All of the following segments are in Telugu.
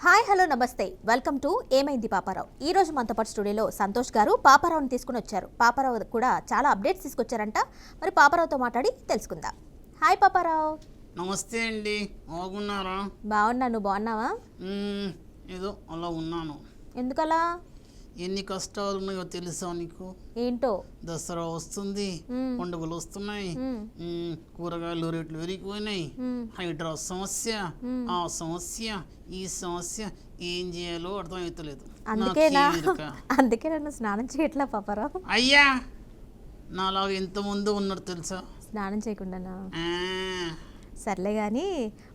హాయ్ హలో నమస్తే వెల్కమ్ టు ఏమైంది పాపారావు. ఈ రోజు మనతో పాటు స్టూడియోలో సంతోష్ గారు పాపారావుని తీసుకుని వచ్చారు. పాపారావు కూడా చాలా అప్డేట్స్ తీసుకొచ్చారంట. మరి పాపారావుతో మాట్లాడి తెలుసుకుందాం. హాయ్ పాపారావు. నమస్తే అండి, బాగున్నారా? బాగున్నా, నువ్వు బాగున్నావా? ఏదో అలా ఉన్నాను. ఎందుకలా? ఎన్ని కష్టాలు ఉన్నాయో తెలుసా నీకు? ఏంటో? దసరా వస్తుంది, పండుగలు వస్తున్నాయి, కూరగాయలు రేట్లు పెరిగిపోయినాయి, హైడ్రా సమస్య, ఆ సమస్య, ఈ సమస్య, ఏం చేయాలో అర్థం అవుతలేదు. అందుకే నన్ను స్నానం చేయట్లా పాపారావు. అయ్యా, నాలాగా ఎంతమంది ఉన్నారు తెలుసా స్నానం చేయకుండానా? సర్లే కానీ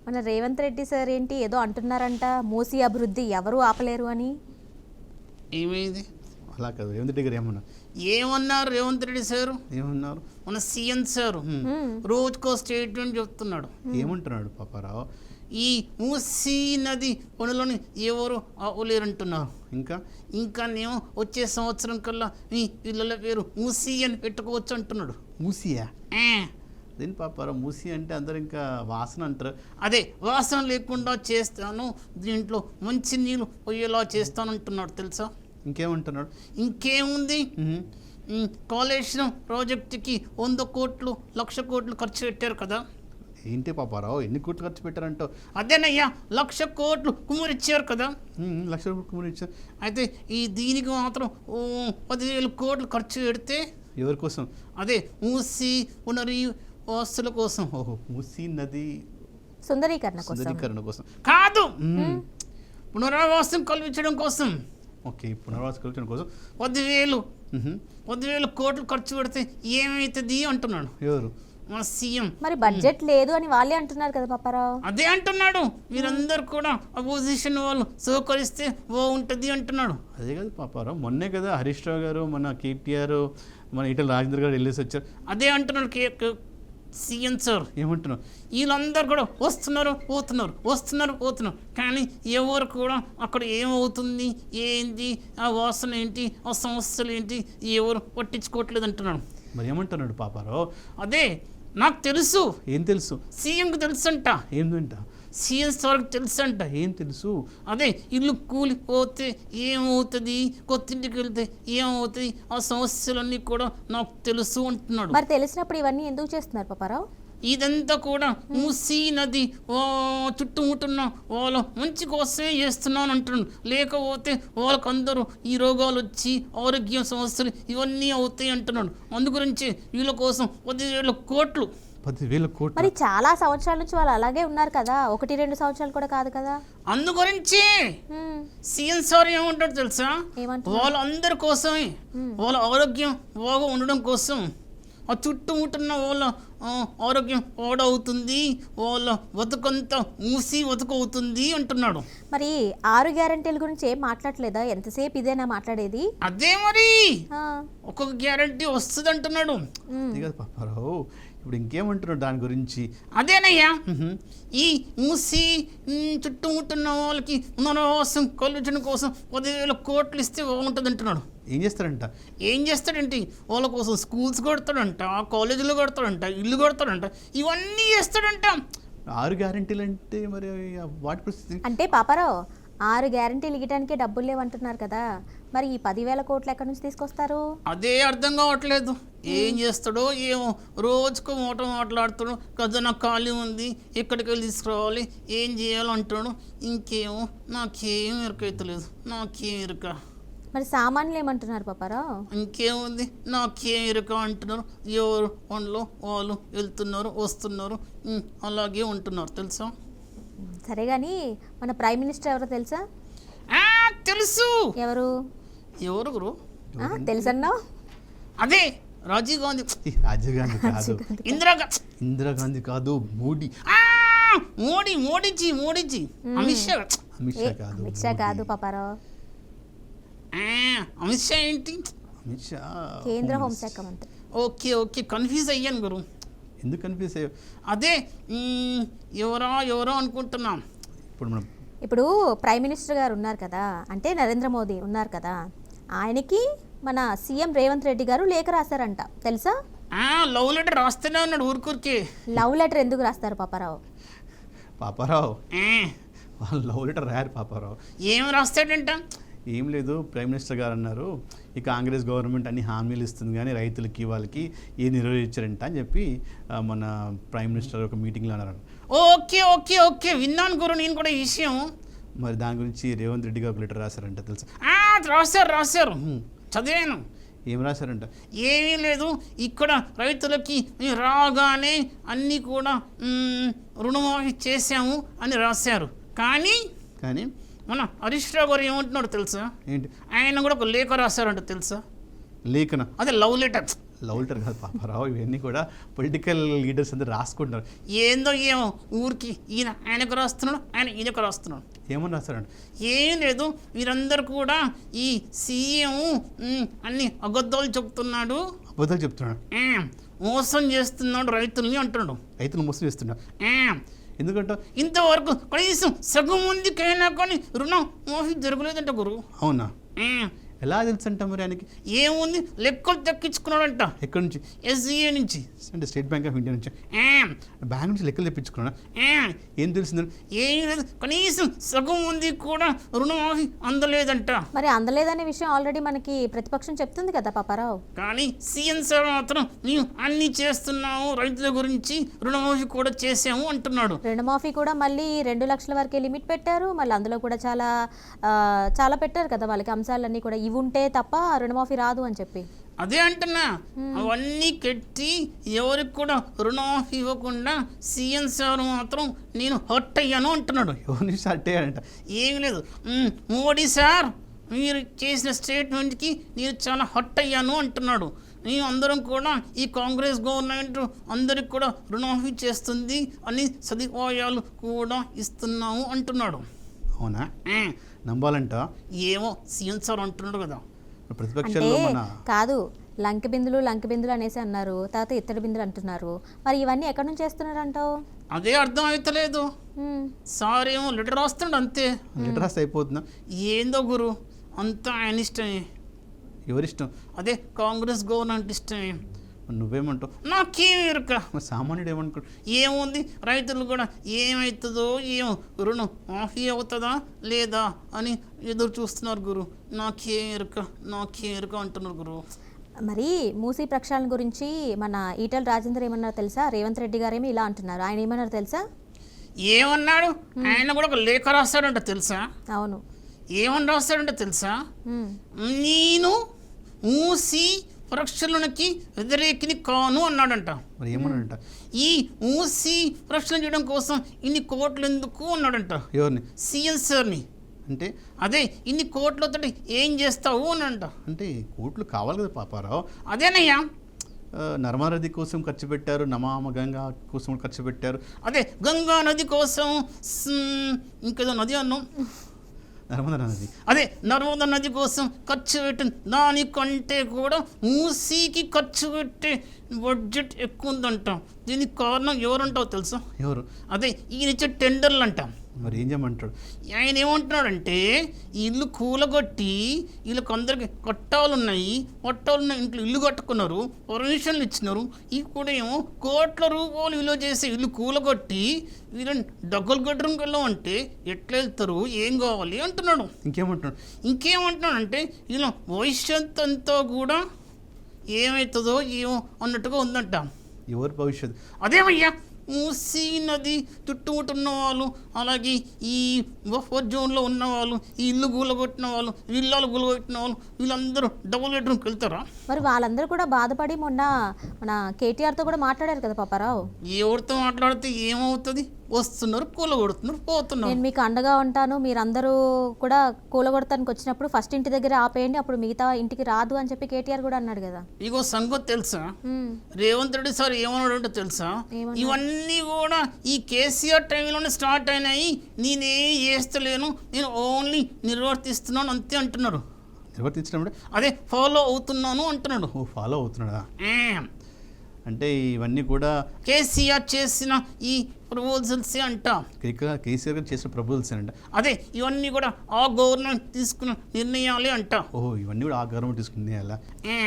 మన రేవంత్ రెడ్డి సార్ ఏంటి ఏదో అంటున్నారంట, మూసి అభివృద్ధి ఎవరు ఆపలేరు అని. ఏమైంది? అలా కాదు, రేవంత్ రెడ్డి గారు ఏమన్నారు? రేవంత్ రెడ్డి సారు ఏమన్నారు? మన సీఎం సారు రోజుకో స్టేట్మెంట్ చెప్తున్నాడు. ఏమంటున్నాడు పాపారావు? ఈ మూసీ నది పనులను ఎవరు ఆపలేరంటున్నారు. ఇంకా నేను వచ్చే సంవత్సరం కల్లా మీ పిల్లల పేరు మూసీ అని పెట్టుకోవచ్చు అంటున్నాడు. మూసియా? దేని పాపారావు మూసి అంటే అందరు ఇంకా వాసన అంటారు. అదే వాసన లేకుండా చేస్తాను, దీంట్లో మంచి నీళ్ళు పోయేలా చేస్తాను అంటున్నాడు తెలుసా. ఇంకేమంటున్నాడు? ఇంకేముంది, కాళేశ్వరం ప్రాజెక్టుకి 100 కోట్లు 1,00,000 కోట్లు ఖర్చు పెట్టారు కదా. ఏంటి పాపారావు, ఎన్ని కోట్లు ఖర్చు పెట్టారంటావు? అదేనయ్యా, 1,00,000 కోట్లు కుమ్మరిచ్చారు కదా. 1,00,000 కోట్లు కుమ్మరిచ్చారు. అయితే దీనికి మాత్రం 10,000 కోట్లు ఖర్చు పెడితే ఎవరి కోసం? అదే మూసి పునర్వాసుల కోసం. ఓహో, మూసీ నది సుందరీకరణ కోసం కాదు, పునరావాసం కల్పించడం కోసం. ఓకే, పునర్వాసం కల్పించడం కోసం 10,000 కోట్లు ఖర్చు పెడితే ఏమవుతుంది అంటున్నాడు ఎవరు? మన సీఎం. మరి బడ్జెట్ లేదు అని వాళ్ళే అంటున్నారు కదా పాపారావు. అదే అంటున్నాడు, మీరందరూ కూడా అపోజిషన్ వాళ్ళు సహకరిస్తే బాగుంటుంది అంటున్నాడు. అదే కదా పాపారావు, మొన్నే కదా హరీష్ రావు గారు, మన కేటీఆర్, మన ఈటెల రాజేంద్ర గారు వెళ్ళేసి వచ్చారు. అదే అంటున్నాడు సీఎం సార్. ఏమంటున్నారు? వీళ్ళందరూ కూడా వస్తున్నారు పోతున్నారు, కానీ ఎవరు కూడా అక్కడ ఏమవుతుంది, ఏంటి, ఆ వాసన ఏంటి, ఆ సమస్యలు ఏంటి, ఎవరు పట్టించుకోవట్లేదు అంటున్నాడు. మరి ఏమంటున్నాడు పాపారావు? అదే నాకు తెలుసు. ఏం తెలుసు? సీఎంకి తెలుసంట. ఏంటంట? సీఎం సార్కి తెలుసంట. ఏం తెలుసు? అదే ఇల్లు కూలిపోతే ఏమవుతుంది, కొత్తింటికి వెళ్తే ఏమవుతుంది, ఆ సమస్యలన్నీ కూడా నాకు తెలుసు అంటున్నాడు. మరి తెలిసినప్పుడు ఇవన్నీ ఎందుకు చేస్తున్నారు పాపారావు? ఇదంతా కూడా మూసీ నది చుట్టుముట్టున్న వాళ్ళ మంచి కోసమే చేస్తున్నాను అంటున్నాడు. లేకపోతే వాళ్ళకందరూ ఈ రోగాలు వచ్చి ఆరోగ్య సమస్యలు ఇవన్నీ అవుతాయి అంటున్నాడు. అందు గురించి వీళ్ళ కోసం 10,000 కోట్లు. 10,000 కోట్లు? మరి చాలా సంవత్సరాల నుంచి వాళ్ళు అలాగే ఉన్నారు కదా, 1-2 సంవత్సరాలు కూడా కాదు కదా. అందు గురించి సీఎం సార్ ఏమంటాడు తెలుసా, వాళ్ళందరి కోసమే, వాళ్ళ ఆరోగ్యం బాగా ఉండడం కోసం, ఆ చుట్టుముట్టున్న వాళ్ళ ఆరోగ్యం పాడవుతుంది, వాళ్ళ బతుకంతా మూసి బతుకవుతుంది అంటున్నాడు. మరి 6 గ్యారెంటీల గురించి ఏం మాట్లాడలేదా? ఎంతసేపు ఇదేనా మాట్లాడేది? అదే మరి ఒక్కొక్క గ్యారెంటీ వస్తుంది అంటున్నాడు. పాపారావు ఇప్పుడు ఇంకేమంటున్నాడు దాని గురించి? అదేనయ్యా, ఈ మూసి చుట్టుముట్టున్న వాళ్ళకి పునరావాసం కల్పించడం కోసం 10,000 కోట్లు ఇస్తే బాగుంటుంది అంటున్నాడు. ఏం చేస్తాడంటే వాళ్ళ కోసం స్కూల్స్ కడతాడంట, కాలేజీలు కడతాడంట, ఇల్లు కడతాడంట, ఇవన్నీ చేస్తాడంట. 6 గ్యారెంటీలు అంటే మరి వాటి పరిస్థితి అంటే పాపారావు 6 గ్యారెంటీలు ఇవ్వడానికే డబ్బులు లేవంటున్నారు కదా, మరి ఈ 10,000 కోట్లు ఎక్కడి నుంచి తీసుకొస్తారు? అదే అర్థం కావట్లేదు. ఏం చేస్తాడో ఏమో, రోజుకు మాట్లాడుతాడు, ఖజానా ఖాళీ ఉంది, ఎక్కడికి వెళ్ళి తీసుకురావాలి, ఏం చేయాలంటాడు. ఇంకేమో నాకేం ఎరకైతలేదు, నాకేం ఎరక. మరి సామాన్యులు ఏమంటున్నారు పాపారావు? ఇంకేముంది, నాకేం ఎరక అంటున్నారు. ఎవరు పనిలో వాళ్ళు వెళ్తున్నారు, వస్తున్నారు, అలాగే ఉంటున్నారు తెలుసా. సరే కానీ మన ప్రైమ్ మినిస్టర్ ఎవరో తెలుసా? తెలుసు. ఎవరు గురు? తెలుసన్నా? అదే రాజీవ్ గాంధీ కాదు, ఇందిరాగాంధీ కాదు, మోడీజీ. అమిత్ షా కాదు పాపారావు. అమిత్ షా ఏంటి? అమిత్ షా కేంద్ర హోంశాఖ మంత్రి. ఓకే, కన్ఫ్యూజ్ అయ్యాను గురు. ఎందుకు కన్ఫ్యూజ్ అయ్యావు? అదే ఎవరో అనుకుంటున్నాం. ఇప్పుడు ప్రైమ్ మినిస్టర్ గారు ఉన్నారు కదా, అంటే నరేంద్ర మోదీ ఉన్నారు కదా, ఆయనకి మన సీఎం రేవంత్ రెడ్డి గారు లేఖ రాశారంట, తెలుసా? లవ్ లెటర్ రాస్తూనే ఉన్నాడు ఊరికే. లవ్ లెటర్ ఎందుకు రాస్తారు పాపారావు? వాళ్ళు లవ్ లెటర్ రాయారు పాపారావు. ఏం రాస్తాడంట? ఏం లేదు, ప్రైమ్ మినిస్టర్ గారు అన్నారు ఈ కాంగ్రెస్ గవర్నమెంట్ అన్ని హామీలు ఇస్తుంది కానీ రైతులకి వాళ్ళకి ఏం నెరవేర్చారంట అని చెప్పి మన ప్రైమ్ మినిస్టర్ ఒక మీటింగ్లో అన్నారు. ఓకే ఓకే ఓకే, విన్నాను గురు నేను కూడా ఈ విషయం. మరి దాని గురించి రేవంత్ రెడ్డి గారు ఒక లెటర్ రాశారంట తెలుసా? రాశారు చదివాను. ఏం రాశారంట? ఏమీ లేదు, ఇక్కడ రైతులకి రాగానే అన్నీ కూడా రుణమాఫీ చేశాము అని రాశారు. కానీ మన హరీష్ రావు గారు ఏమంటున్నాడు తెలుసా? ఏంటి? ఆయన కూడా ఒక లేఖ రాశారంట తెలుసా? లేఖన? అదే లవ్ లెటర్. లవ్ లెటర్ కాదు పాపారావు, ఇవన్నీ కూడా పొలిటికల్ లీడర్స్ అందరూ రాసుకుంటారు. ఏందో ఏమో ఊరికి ఆయనకు రాస్తున్నాడు, ఆయన ఈయనకు రాస్తున్నాడు. ఏమని రాస్తారంట? ఏం లేదు, వీరందరూ కూడా ఈ సీఎం అన్ని అబద్ధాలు చెప్తున్నాడు, అబద్ధాలు చెప్తున్నాడు, మోసం చేస్తున్నాడు రైతుల్ని అంటున్నాడు. రైతులు మోసం చేస్తున్నాడు ఎందుకంటే ఇంతవరకు కనీసం సగం మందికైనా కానీ రుణం మాఫీ జరగలేదంట గురు. అవునా? ఎలా తెలుసు అంట మరి ఆయనకి? ఏముంది, లెక్కలు తెప్పించుకున్నాడంట. ఎక్కడి నుంచి? ఎస్ఈఏ నుంచి. అంటే స్టేట్ బ్యాంక్ ఆఫ్ ఇండియా నుంచి. బ్యాంక్ నుంచి లెక్కలు తెప్పించుకున్నాడా? ఏం తెలిసిందని? ఏం లేదు, కనీసం సగం మంది కూడా రుణమాఫీ అందలేదంట. మరి అందలేదనే విషయం ఆల్రెడీ మనకి ప్రతిపక్షం చెప్తుంది కదా పాపారావు. కానీ సీఎం సార్ మాత్రం మేము అన్ని చేస్తున్నాము, రైతుల గురించి రుణమాఫీ కూడా చేసాము అంటున్నాడు. రుణమాఫీ కూడా మళ్ళీ 2 లక్షల వరకే లిమిట్ పెట్టారు. మళ్ళీ అందులో కూడా చాలా పెట్టారు కదా వాళ్ళకి అంశాలన్నీ కూడా, ఇవి ఉంటే తప్ప రుణమాఫీ రాదు అని చెప్పి. అదే అంటున్నా, అవన్నీ కట్టి ఎవరికి కూడా రుణమాఫీ ఇవ్వకుండా సీఎం సార్ మాత్రం నేను హర్ట్ అయ్యాను అంటున్నాడు. ఎవరిని హర్ట్ అయ్యాడంట? ఏం లేదు, మోడీ సార్ మీరు చేసిన స్టేట్మెంట్కి నేను చాలా హర్ట్ అయ్యాను అంటున్నాడు. మేము అందరం కూడా ఈ కాంగ్రెస్ గవర్నమెంట్ అందరికి కూడా రుణమాఫీ చేస్తుంది అని సదుపాయాలు కూడా ఇస్తున్నాము అంటున్నాడు. అవునా? నమ్మాలంట? ఏమో సీఎం సార్ అంటున్నాడు కదా. ప్రతిపక్షాల్లో కాదు, లంక బిందులు అనేసి అన్నారు, తర్వాత ఇత్తడి బిందులు అంటున్నారు. మరి ఇవన్నీ ఎక్కడి నుంచి చేస్తున్నారు అంటావు? అదే అర్థం అవుతలేదు. సార్ ఏమో లెటర్ రాస్తున్నాడు అంతే. లెటర్ రాస్తే అయిపోతుందా? ఏందో గురు, అంతా ఆయన ఇష్టమే. ఎవరిష్టం? అదే కాంగ్రెస్ గవర్నమెంట్ ఇష్టమే. నువ్వేమంటావు? నాకేం ఎరుక. సామాన్యుడు ఏమనుకో? ఏముంది, రైతులు కూడా ఏమవుతుందో ఏమో, రుణం మాఫీ అవుతుందా లేదా అని ఎదురు చూస్తున్నారు గురు. నాకేం ఎరుక అంటున్నారు గురు. మరి మూసీ ప్రక్షాళన గురించి మన ఈటెల రాజేందర్ ఏమన్నారు తెలుసా? రేవంత్ రెడ్డి గారేమో ఇలా అంటున్నారు, ఆయన ఏమన్నారు తెలుసా? ఏమన్నాడు? ఆయన కూడా ఒక లేఖ రాస్తాడంట తెలుసా? అవును. ఏమని రాస్తాడంట తెలుసా? నేను మూసీ ప్రక్షాళనకి వ్యతిరేకిని కాను అన్నాడంట. మరి ఏమన్నాడంట? ఈ మూసీ ప్రక్షాళన చేయడం కోసం ఇన్ని కోట్లు ఎందుకు అన్నాడంట. ఎవరిని? సీఎం సార్ని. అంటే అదే ఇన్ని కోట్లతో ఏం చేస్తావు అనంట. అంటే కోట్లు కావాలి కదా పాపారావు. అదేనయ్యా, నర్మదా నది కోసం ఖర్చు పెట్టారు, నమామ గంగా కోసం ఖర్చు పెట్టారు. అదే గంగా నది కోసం ఇంకేదో నది అన్నాం, నర్మదా నది. అదే నర్మదా నది కోసం ఖర్చు పెట్టింది దానికంటే కూడా మూసీకి ఖర్చు పెట్టే బడ్జెట్ ఎక్కువ ఉందంట. దీనికి కారణం ఎవరంటావు తెలుసా? ఎవరు? అదే ఈయన ఇచ్చే టెండర్లు అంట. మరి ఏం చేయమంటాడు ఆయన? ఏమంటున్నాడంటే ఇల్లు కూలగొట్టి వీళ్ళకి అందరికి కట్టాలున్నాయి, ఇంట్లో ఇల్లు కట్టుకున్నారు, పర్మిషన్లు ఇచ్చినారు, ఇవి కూడా ఏమో కోట్ల రూపాయలు విలువ చేసే ఇల్లు కూలగొట్టి వీళ్ళని డబ్బులు బెడ్రూమ్కి వెళ్ళమంటే ఎట్లా వెళ్తారు, ఏం కావాలి అంటున్నాడు. ఇంకేమంటున్నాడంటే వీళ్ళ భవిష్యత్తు అంతా కూడా ఏమవుతుందో ఏమో అన్నట్టుగా ఉందంట. ఎవరు భవిష్యత్తు? అదేమయ్యా, మూసీ నది చుట్టుముట్టున్న వాళ్ళు, అలాగే ఈ బఫర్ జోన్లో ఉన్న వాళ్ళు, ఈ ఇల్లు గూలగొట్టిన వాళ్ళు, ఇల్లాలు గూలగొట్టిన వాళ్ళు, వీళ్ళందరూ డబుల్ బెడ్రూమ్కి వెళ్తారా? మరి వాళ్ళందరూ కూడా బాధపడి మొన్న మన కేటీఆర్తో కూడా మాట్లాడారు కదా పాపారావు. ఎవరితో మాట్లాడితే ఏమవుతుంది? వస్తున్నారు, కూలగొడుతున్నారు, పోతున్నారు. నేను మీకు అండగా ఉంటాను, మీరందరూ కూడా కూలగొడతానికి వచ్చినప్పుడు ఫస్ట్ ఇంటి దగ్గర ఆపేయండి, అప్పుడు మిగతా ఇంటికి రాదు అని చెప్పి కేటీఆర్ కూడా అన్నాడు కదా. ఇగో సంగతి తెలుసా? రేవంత్ రెడ్డి సార్ ఏమన్నాడంటే తెలుసా? ఇవన్నీ కూడా ఈ కేసీఆర్ టైంలోనే స్టార్ట్ అయినాయి, నేనేం చేస్తలేను, నేను ఓన్లీ నిర్వర్తిస్తున్నాను అంతే అంటున్నారు. నిర్వర్తించినప్పుడు అదే ఫాలో అవుతున్నాను అంటున్నాడు. ఫాలో అవుతున్నాడా? అంటే ఇవన్నీ కూడా కేసీఆర్ చేసిన ఈ ప్రపోజల్సే అంట. కేసీఆర్ గారు చేసిన ప్రపోజల్స్ అంట. అదే ఇవన్నీ కూడా ఆ గవర్నమెంట్ తీసుకున్న నిర్ణయాలే అంట. ఓహో, ఇవన్నీ కూడా ఆ గవర్నమెంట్ తీసుకుంది అలా.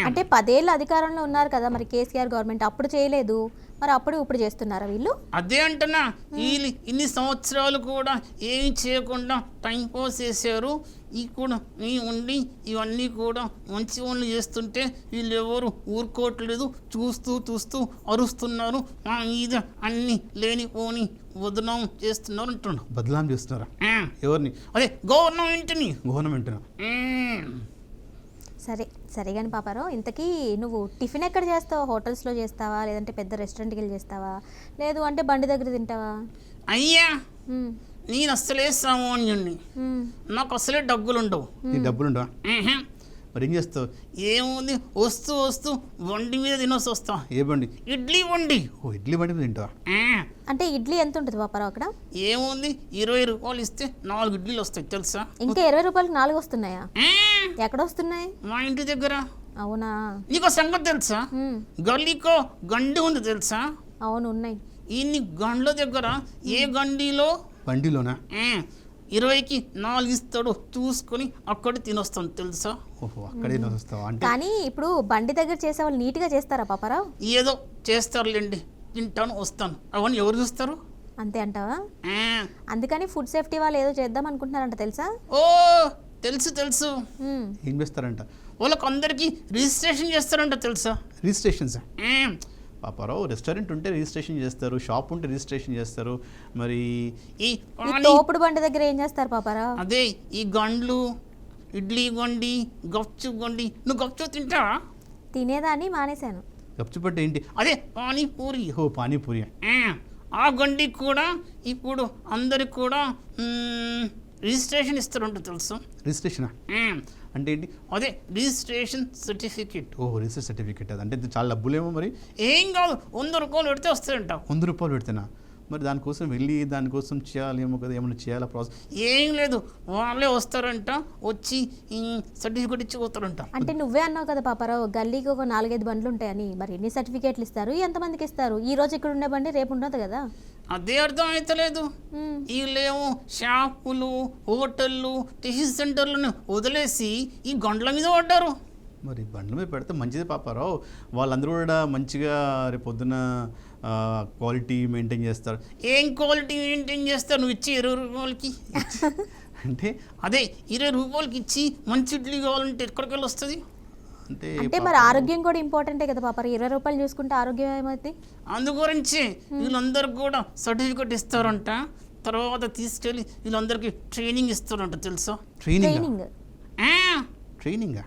అంటే 10 ఏళ్ళు అధికారంలో ఉన్నారు కదా మరి కేసీఆర్ గవర్నమెంట్, అప్పుడు చేయలేదు, మరి అప్పుడు ఇప్పుడు చేస్తున్నారా వీళ్ళు? అదే అంటున్నా, వీళ్ళు ఇన్ని సంవత్సరాలు కూడా ఏమి చేయకుండా టైం పాస్ చేశారు. ఈ కూడా ఈ ఉండి ఇవన్నీ కూడా మంచి పనులు చేస్తుంటే వీళ్ళు ఎవరు ఊరుకోవట్లేదు, చూస్తూ అరుస్తున్నారు. మా మీద అన్ని లేనిపోని బదనాం చేస్తున్నారు అంటున్నాడు. బదలాం చేస్తున్నారా? ఎవరిని? అదే గవర్నమెంట్ని. గవర్నమెంట్. సరే కానీ పాపారావు, ఇంతకీ నువ్వు టిఫిన్ ఎక్కడ చేస్తావా? హోటల్స్లో చేస్తావా, లేదంటే పెద్ద రెస్టారెంట్కి వెళ్ళి చేస్తావా, లేదు అంటే బండి దగ్గర తింటావా? అయ్యా, మ్మ్. నేను అసలే సామాన్యుణ్ణి, మ్మ్. నాకు అసలే డబ్బులు ఉండవు. నీ డబ్బులు ఉండవా? మరి ఏం చేస్తావు? ఏముంది, వస్తూ బండి మీద తినొస్తూ వస్తా. ఏ బండి? ఇడ్లీ బండి. ఓ, ఇడ్లీ బండి మీద తింటావా? అంటే ఇడ్లీ ఎంత ఉంటుంది పాపారావు అక్కడ? ఏముంది, 20 రూపాయలు ఇస్తే 4 ఇడ్లీలు వస్తాయి తెలుసా? ఇంకా 20 రూపాయలకి 4 వస్తున్నాయా? ఆ, ఎక్కడ వస్తున్నాయి? మా ఇంటి దగ్గర. అవునా? నీకో సంగతి తెలుసా? మ్మ్. గల్లీకో గండి ఉంది తెలుసా? అవును, ఉన్నాయి. ఇన్ని గండ్ల దగ్గర ఏ గండిలో బండిలోనా? 20కి 4 ఇస్తాడు, చూసుకొని అక్కడ తినొస్తాను తెలుసా? ఓహో, అక్కడే వస్తావా? అంటే కానీ ఇప్పుడు బండి దగ్గర చేసే వాళ్ళు నీట్గా చేస్తారా పాపారావు? ఏదో చేస్తారులేండి, తింటాను వస్తాను. అవన్నీ ఎవరు చూస్తారు? అంతే అంటావా? ఆ, అందుకని ఫుడ్ సేఫ్టీ వాళ్ళు ఏదో చేద్దాం అనుకుంటున్నారంట తెలుసా? ఓ తెలుసు. మ్మ్. ఏం చేస్తారంట? వాళ్ళకి అందరికీ రిజిస్ట్రేషన్ చేస్తారంట తెలుసా? రిజిస్ట్రేషన్స్. ఆ, పాపారావు, రెస్టారెంట్ ఉంటే రిజిస్ట్రేషన్ చేస్తారు, షాప్ ఉంటే రిజిస్ట్రేషన్ చేస్తారు. మరి ఈ ఈ పానీ, తోపుడు బండి దగ్గర ఏం చేస్తారు పాపారావు? అదే ఈ గండ్లు, ఇడ్లీ గండి, గప్చు గండి. నువ్వు గప్చు తింటావా? తినేదాన్ని మానేశాను. గప్చుపట్టు ఏంటి? అదే పానీపూరి. ఓ, పానీపూరి. ఆ గండి కూడా ఇప్పుడు అందరికి కూడా రిజిస్ట్రేషన్ ఇస్తారంట తెలుసు. రిజిస్ట్రేషనా? అంటే ఏంటి? అదే రిజిస్ట్రేషన్ సర్టిఫికేట్. ఓ, రిజిస్టర్ సర్టిఫికేట్. అది అంటే చాలా డబ్బులేమో మరి. ఏం కాదు, 100 రూపాయలు పెడితే వస్తాయంట. 100 రూపాయలు పెడితేనా? మరి దానికోసం వెళ్ళి దానికోసం చేయాలేమో కదా, ఏమైనా చేయాలా ప్రాసెస్? ఏం లేదు, వాళ్ళే వస్తారంట, వచ్చి ఈ సర్టిఫికేట్ ఇచ్చి పోతారంట. అంటే నువ్వే అన్నావు కదా పాపారావు, గల్లీకి ఒక 4-5 బండ్లు ఉంటాయని. మరి ఎన్ని సర్టిఫికేట్లు ఇస్తారు, ఎంతమందికి ఇస్తారు? ఈ రోజు ఇక్కడ ఉండే బండి రేపు ఉండదు కదా. అదే అర్థం అవుతలేదు. మ్మ్. వీళ్ళేమో షాపులు, హోటళ్ళు, టిఫిన్ సెంటర్లను వదిలేసి ఈ గండ్ల మీద పడ్డారు. మరి బండ్ల మీద పెడితే మంచిదే పాపారావు. వాళ్ళందరూ కూడా మంచిగా రేపు పొద్దున క్వాలిటీ మెయింటైన్ చేస్తారు. ఏం క్వాలిటీ మెయింటైన్ చేస్తారు? నువ్వు ఇచ్చి 20 రూపాయలకి. అంటే అదే 20 రూపాయలకి ఇచ్చి మంచి ఇడ్లీ కావాలంటే ఎక్కడికి వెళ్ళి వస్తుంది? అంటే మరి ఆరోగ్యం కూడా ఇంపార్టెంటే కదా పాపారావు. 20 రూపాయలు చూసుకుంటే ఆరోగ్యం ఏమవుతుంది? అందుగురించి వీళ్ళందరికీ కూడా సర్టిఫికేట్ ఇస్తారంట. తర్వాత తీసుకెళ్ళి వీళ్ళందరికీ ట్రైనింగ్ ఇస్తారంట తెలుసా? ట్రైనింగ్? ట్రైనింగా?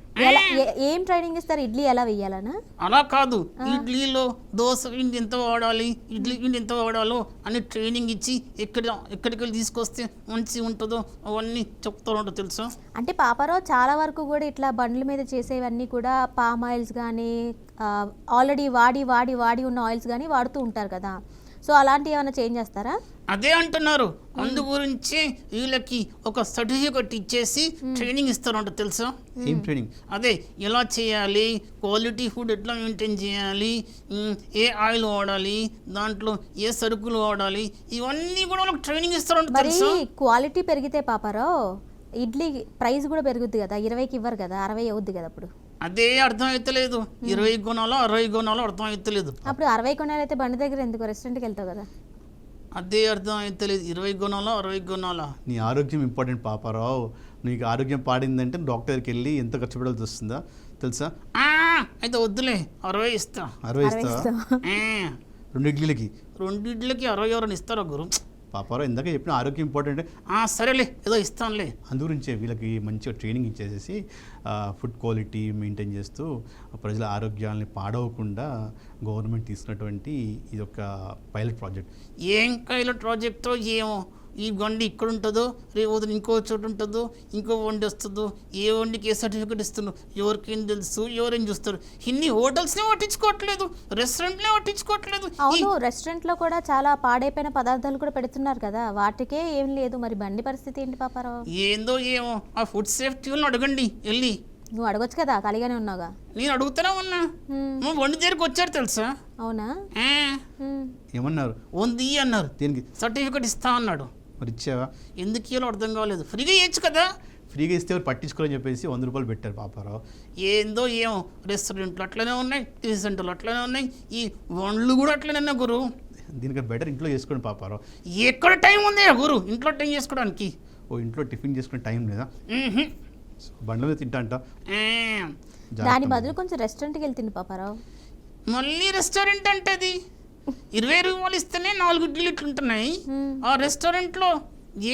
ఏం ట్రైనింగ్ ఇస్తారు? ఇడ్లీ ఎలా వేయాలనా? అలా కాదు, ఇడ్లీలో దోశ పిండి ఎంత వాడాలి, ఇడ్లీ పిండి ఎంత వాడాలో అని ట్రైనింగ్ ఇచ్చి ఎక్కడికి వెళ్ళి తీసుకొస్తే మంచిగా ఉంటుందో అవన్నీ చెప్తారంట తెలుసా? అంటే పాపారావు చాలా వరకు కూడా ఇట్లా బండ్ల మీద చేసేవన్నీ కూడా పామ్ ఆయిల్స్ కానీ ఆల్రెడీ వాడి ఉన్న ఆయిల్స్ కానీ వాడుతూ ఉంటారు కదా. సో అలాంటివి ఏమైనా చేంజ్ చేస్తారా? అదే అంటున్నారు. అందు గురించి వీళ్ళకి ఒక సర్టిఫికెట్ ఇచ్చేసి ట్రైనింగ్ ఇస్తారంట తెలుసా? ఏం ట్రైనింగ్? అదే ఎలా చేయాలి, క్వాలిటీ ఫుడ్ ఎట్లా మెయింటైన్ చేయాలి, ఏ ఆయిల్ వాడాలి, దాంట్లో ఏ సరుకులు వాడాలి, ఇవన్నీ కూడా వాళ్ళకి ట్రైనింగ్ ఇస్తారంట మరి తెలుసా? క్వాలిటీ పెరిగితే పాపారావు ఇడ్లీ ప్రైస్ కూడా పెరుగుద్ది కదా. 20కి ఇవ్వరు కదా, 60 అవుద్ది కదా అప్పుడు. అదే అర్థం అవుతలేదు. 20 కొనాలో 60 కొనాలో అర్థం అవుతలేదు. అప్పుడు 60 కొనాలైతే బండి దగ్గర ఎందుకు, రెస్టారెంట్కి వెళ్తావు కదా. అదే అర్థం అవుతలేదు. 20 కొనాలో 60 కొనాలా? నీ ఆరోగ్యం ఇంపార్టెంట్ పాపారావు. నీకు ఆరోగ్యం పాడిందంటే డాక్టర్ దగ్గరికి వెళ్ళి ఎంత ఖర్చు పెట్టాల్సి వస్తుందా తెలుసా? అయితే వద్దులే, 60 ఇస్తా. 60 ఇస్తావా? 2 ఇడ్లీలకి? 2 ఇడ్లీలకి 60 ఎవరైనా ఇస్తారా గురు? పాపారావు ఇందాక చెప్పిన ఆరోగ్యం ఇంపార్టెంట్. సరేలే, ఏదో ఇస్తానులే. అందుగురించే వీళ్ళకి మంచిగా ట్రైనింగ్ ఇచ్చేసేసి ఫుడ్ క్వాలిటీ మెయింటైన్ చేస్తూ ప్రజల ఆరోగ్యాలని పాడవకుండా గవర్నమెంట్ తీసుకున్నటువంటి ఇది ఒక పైలట్ ప్రాజెక్ట్. ఏం పైలట్ ప్రాజెక్టో ఏమో. ఈ వండి ఇక్కడ ఉంటుందో, రేపు వదిలి ఇంకో చోటు ఉంటుందో, ఇంకో వండి వస్తుందో, ఏ వండికి ఏ సర్టిఫికేట్ ఇస్తుందో ఎవరికేం తెలుసు, ఎవరేం చూస్తారు? ఇన్ని హోటల్స్నే పట్టించుకోవట్లేదు, రెస్టారెంట్లే పట్టించుకోవట్లేదు. అవును, రెస్టారెంట్లో కూడా చాలా పాడైపోయిన పదార్థాలు కూడా పెడుతున్నారు కదా, వాటికే ఏం లేదు. మరి బండి పరిస్థితి ఏంటి పాపారావు? ఏందో ఏమో. ఆ ఫుడ్ సేఫ్టీ వాళ్ళని అడగండి వెళ్ళి. నువ్వు అడగొచ్చు కదా, ఖాళీగానే ఉన్నావుగా. నేను అడుగుతూనే ఉన్నా. మా వండి దగ్గరికి వచ్చారు తెలుసా. అవునా? ఆ, ఏమన్నారు? ఉంది అన్నారు. దేనికి? సర్టిఫికెట్ ఇస్తా అన్నాడు. మరి ఇచ్చావా? ఎందుకు ఇవ్వాలో అర్థం కాలేదు. ఫ్రీగా ఇవ్వచ్చు కదా. ఫ్రీగా ఇస్తే ఎవరు పట్టించుకోరని చెప్పేసి 100 రూపాయలు పెట్టారు పాపారావు. ఏందో ఏమో రెస్టారెంట్లు అట్లనే ఉన్నాయి, టీ సెంటర్లు అట్లనే ఉన్నాయి, ఈ వండ్లు కూడా అట్లనే ఉన్నాయి గురు. దీనికి బెటర్ ఇంట్లో చేసుకోండి పాపారావు. ఎక్కడ టైం ఉంది గురు ఇంట్లో టైం చేసుకోవడానికి? ఓ ఇంట్లో టిఫిన్ చేసుకునే టైం లేదా? సో బండ్ల మీద తింటా అంట. దాని బదులు కొంచెం రెస్టారెంట్కి వెళ్ళి తిండి పాపారావు. మళ్ళీ రెస్టారెంట్ అంటే అది 20 రూపాయలు ఇస్తేనే 4 ఇడ్లీలు ఇట్లుంటున్నాయి. ఆ రెస్టారెంట్లో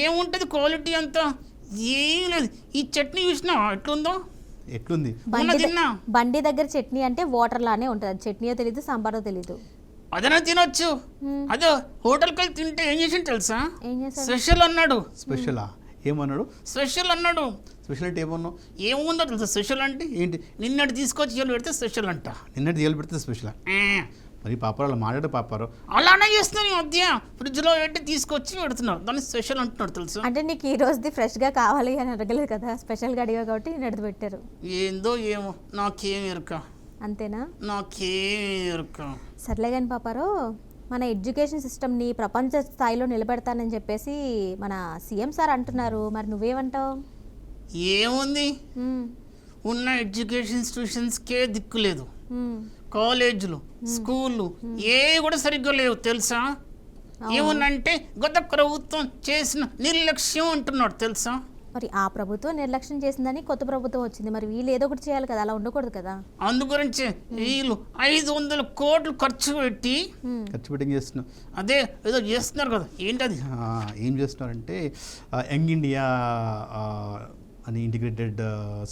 ఏముంటుంది క్వాలిటీ అంతా? ఏం లేదు. ఈ చట్నీ చూసినా ఎట్లుందో? ఎట్లుంది? తిన్నా. బండి దగ్గర చట్నీ అంటే వాటర్ లానే ఉంటుంది. చట్నీయో తెలీదు, సాంబారో తెలీదు. అదనా తినొచ్చు. అదో హోటల్కి వెళ్ళి తింటే ఏం చేసి తెలుసా? ఏం చేశాడు? స్పెషల్ అన్నాడు. స్పెషలా? ఏమన్నాడు? స్పెషల్ అన్నాడు. స్పెషల్ అంటే ఏమన్నావు? ఏముందో తెలుసా స్పెషల్ అంటే? ఏంటి? నిన్నటి తీసుకొచ్చి ఇవాళ పెడితే స్పెషల్ అంట. నిన్నటి తీయాలి పెడితే స్పెషలా? మరి పాపారావు మాట్లాడే పాపారావు అలానే చేస్తున్నారు ఈ మధ్య. ఫ్రిడ్జ్లో పెట్టి తీసుకొచ్చి పెడుతున్నారు, దాన్ని స్పెషల్ అంటున్నారు తెలుసా. అంటే నీకు ఈ రోజుది ఫ్రెష్గా కావాలి అని అడగలేదు కదా, స్పెషల్గా అడిగా కాబట్టి నడిచి పెట్టారు. ఏందో ఏమో నాకేం ఎరుక. అంతేనా? నాకేం ఎరుక. సర్లే కానీ పాపారావు, మన ఎడ్యుకేషన్ సిస్టమ్ని ప్రపంచ స్థాయిలో నిలబెడతానని చెప్పేసి మన సీఎం సార్ అంటున్నారు. మరి నువ్వేమంటావు? ఏముంది, ఉన్న ఎడ్యుకేషన్ ఇన్స్టిట్యూషన్స్కే దిక్కు లేదు. కాలేజీలు, స్కూళ్ళు ఏ కూడా సరిగ్గా లేవు తెలుసా. ఏమన్నంటే గత ప్రభుత్వం చేసిన నిర్లక్ష్యం అంటున్నాడు తెలుసా. మరి ఆ ప్రభుత్వం నిర్లక్ష్యం చేసిందని కొత్త ప్రభుత్వం వచ్చింది, మరి వీళ్ళు ఏదో ఒకటి చేయాలి కదా, అలా ఉండకూడదు కదా. అందు గురించి వీళ్ళు 500 కోట్లు ఖర్చు పెట్టి చేస్తున్నారు. అదే ఏదో చేస్తున్నారు కదా. ఏంటది? ఏం చేస్తున్నారంటే యంగ్ ఇండియా అని ఇంటిగ్రేటెడ్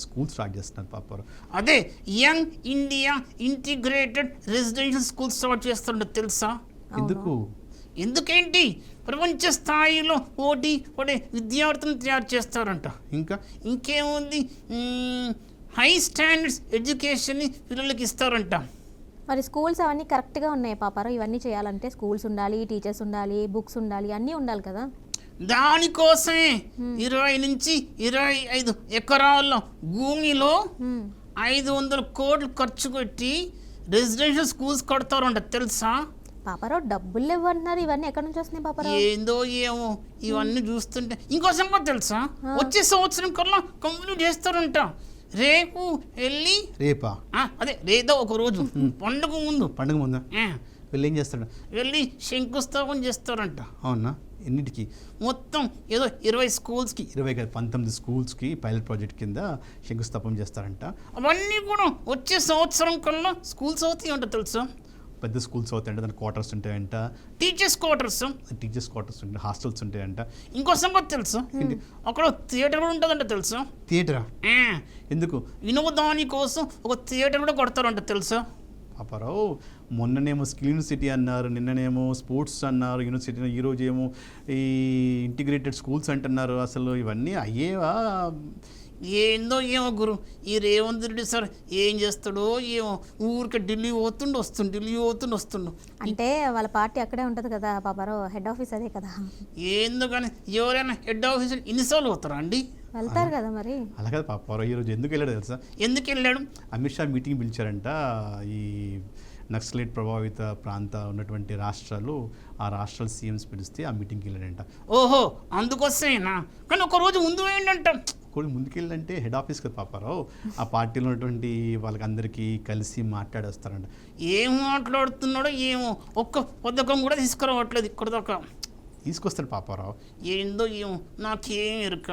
స్కూల్ స్టార్ట్ చేస్తున్నారు పాపారావు. అదే young India integrated residential school start చేస్తుండే తెలుసా. ఎందుకు? ఎందుకేంటి, ప్రపంచ స్థాయిలో పోటీ పడే విద్యార్థులను తయారు చేస్తారంట. ఇంకేముంది, హై స్టాండర్డ్స్ ఎడ్యుకేషన్ని పిల్లలకి ఇస్తారంట. మరి స్కూల్స్ అవన్నీ కరెక్ట్గా ఉన్నాయి పాపారావు. ఇవన్నీ చేయాలంటే స్కూల్స్ ఉండాలి, టీచర్స్ ఉండాలి, బుక్స్ ఉండాలి, అన్నీ ఉండాలి కదా. దానికోసమే 20 నుంచి 25 ఎకరాల భూమిలో 500 కోట్లు ఖర్చు పెట్టి రెసిడెన్షియల్ స్కూల్స్ కడతారంట తెలుసా. పాపారావు డబ్బులు ఇవ్వన్నారు, ఇవన్నీ ఎక్కడి నుంచి వస్తున్నాయి పాపారావు? ఏందో ఏమో ఇవన్నీ చూస్తుంటే. ఇంకో సంగతి తెలుసా, వచ్చే సంవత్సరం కల్లా కంప్లీట్ చేస్తారంట. రేపు వెళ్ళి రేపా? అదే రేదో ఒక రోజు పండుగ ముందు వెళ్ళి ఏం చేస్తాడు? వెళ్ళి శంకుస్థాపన చేస్తారంట. అవునా? ఎన్నిటికి? మొత్తం ఏదో 20 స్కూల్స్కి, 19 స్కూల్స్కి పైలట్ ప్రాజెక్ట్ కింద శంకుస్థాపన చేస్తారంట. అవన్నీ కూడా వచ్చే సంవత్సరం కల్లా స్కూల్స్ అవుతాయి అంట తెలుసా. పెద్ద స్కూల్స్ అవుతాయంట, దాని క్వార్టర్స్ ఉంటాయంట, టీచర్స్ క్వార్టర్స్ ఉంటాయి, హాస్టల్స్ ఉంటాయంట. ఇంకో సంగతి తెలుసా, అక్కడ థియేటర్ కూడా ఉంటుందంట తెలుసా. థియేటరా? ఎందుకు? వినోదాని కోసం ఒక థియేటర్ కూడా కొడతారంట తెలుసా. పాపారావు మొన్ననేమో స్కిల్ యూనివర్సిటీ అన్నారు, నిన్ననేమో స్పోర్ట్స్ అన్నారు యూనివర్సిటీ, ఈరోజు ఏమో ఈ ఇంటిగ్రేటెడ్ స్కూల్స్ అంటున్నారు. అసలు ఇవన్నీ అయ్యేవా? ఏందో ఏమో గురు, ఈ రేవంత్ రెడ్డి సార్ ఏం చేస్తాడో ఏమో. ఊరికే ఢిల్లీ పోతుండు వస్తుండు. అంటే వాళ్ళ పార్టీ అక్కడే ఉంటుంది కదా పాపారావు, హెడ్ ఆఫీస్ అదే కదా. ఏందో కానీ ఎవరైనా హెడ్ ఆఫీస్ ఇన్నిసార్లు పోతారా అండి? వెళ్తారు కదా మరి. అలా కదా పాపారావు, ఈరోజు ఎందుకు వెళ్ళాడు తెలుసా? ఎందుకు వెళ్ళాడు? అమిత్ షా మీటింగ్ పిలిచారంట. ఈ నక్సలైట్ ప్రభావిత ప్రాంతాలు ఉన్నటువంటి రాష్ట్రాలు, ఆ రాష్ట్రాల సీఎంస్ పిలిస్తే ఆ మీటింగ్కి వెళ్ళాడంట. ఓహో అందుకోసమేనా? కానీ ఒక రోజు ముందు ఏంటంట. ముందుకెళ్ళంటే హెడ్ ఆఫీస్ కదా పాపారావు, ఆ పార్టీలో ఉన్నటువంటి వాళ్ళకి అందరికీ కలిసి మాట్లాడేస్తారంట. ఏం మాట్లాడుతున్నాడో ఏమో, ఒక్క పథకం కూడా తీసుకురావట్లేదు ఇక్కడ దాకా. తీసుకొస్తాడు పాపారావు. ఏందో ఏమో నాకేం ఎరుక.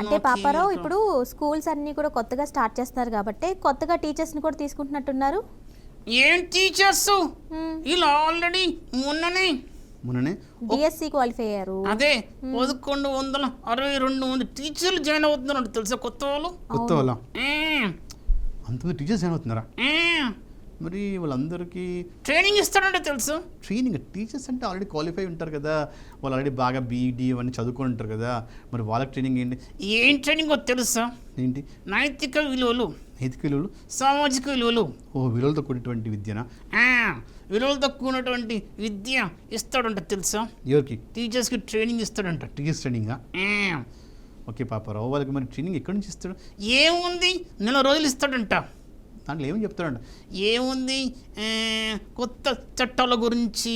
అంటే పాపారావు ఇప్పుడు స్కూల్స్ అన్నీ కూడా కొత్తగా స్టార్ట్ చేస్తున్నారు కాబట్టి కొత్తగా టీచర్స్ని కూడా తీసుకుంటున్నట్టున్నారు. ఏం టీచర్స్, ఇలా ఆల్రెడీ మొన్ననే డిఎస్సి క్వాలిఫై అయ్యారు. అదే 1162 మంది టీచర్లు జాయిన్ అవుతున్నారు తెలుసా. కొత్త వాళ్ళు అంతమంది టీచర్స్ జాయిన్ అవుతున్నారా? మరి వాళ్ళందరికీ ట్రైనింగ్ ఇస్తాడంటే తెలుసు. ట్రైనింగ్? టీచర్స్ అంటే ఆల్రెడీ క్వాలిఫై ఉంటారు కదా, వాళ్ళు ఆల్రెడీ బాగా బీఈడి అవన్నీ చదువుకొని ఉంటారు కదా, మరి వాళ్ళకి ట్రైనింగ్ ఏంటి? ఏం ట్రైనింగ్ తెలుసా? ఏంటి? నైతిక విలువలు, సామాజిక విలువలు. విలువలతో కూడినటువంటి విద్యనా? విలువలతో కూడినటువంటి విద్య ఇస్తాడంట తెలుసా. ఎవరికి? టీచర్స్కి ట్రైనింగ్ ఇస్తాడంట. టీచర్స్ ట్రైనింగా? ఓకే పాపారావు, వాళ్ళకి మరి ట్రైనింగ్ ఎక్కడి నుంచి ఇస్తాడు? ఏముంది, 4 రోజులు ఇస్తాడంట. దాంట్లో ఏమని చెప్తాడంట? ఏముంది, కొత్త చట్టాల గురించి,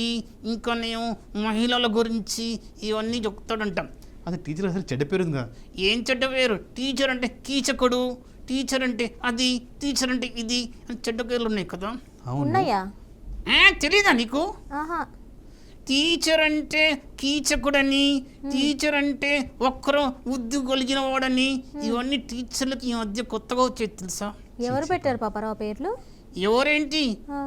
ఇంకానేమో మహిళల గురించి ఇవన్నీ చెప్తాడంట. అసలు టీచర్ అసలు చెడ్డ పేరు ఉంది కదా. ఏం చెడ్డ పేరు? టీచర్ అంటే కీచకుడు, టీచర్ అంటే అది, టీచర్ అంటే ఇది అని చెడ్డ పేర్లు ఉన్నాయి కదా. అవును. ఉన్నాయా? తెలీదా నీకు? ఆహా. టీచర్ అంటే కీచకుడని, టీచర్ అంటే ఒక్కరు బుద్ధి కలిగిన వాడని, ఇవన్నీ టీచర్లకి ఈ మధ్య కొత్తగా వచ్చేది తెలుసా? ఎవరు పెట్టారు పాపారావు పేర్లు? ఎవరేంటి, ఆ,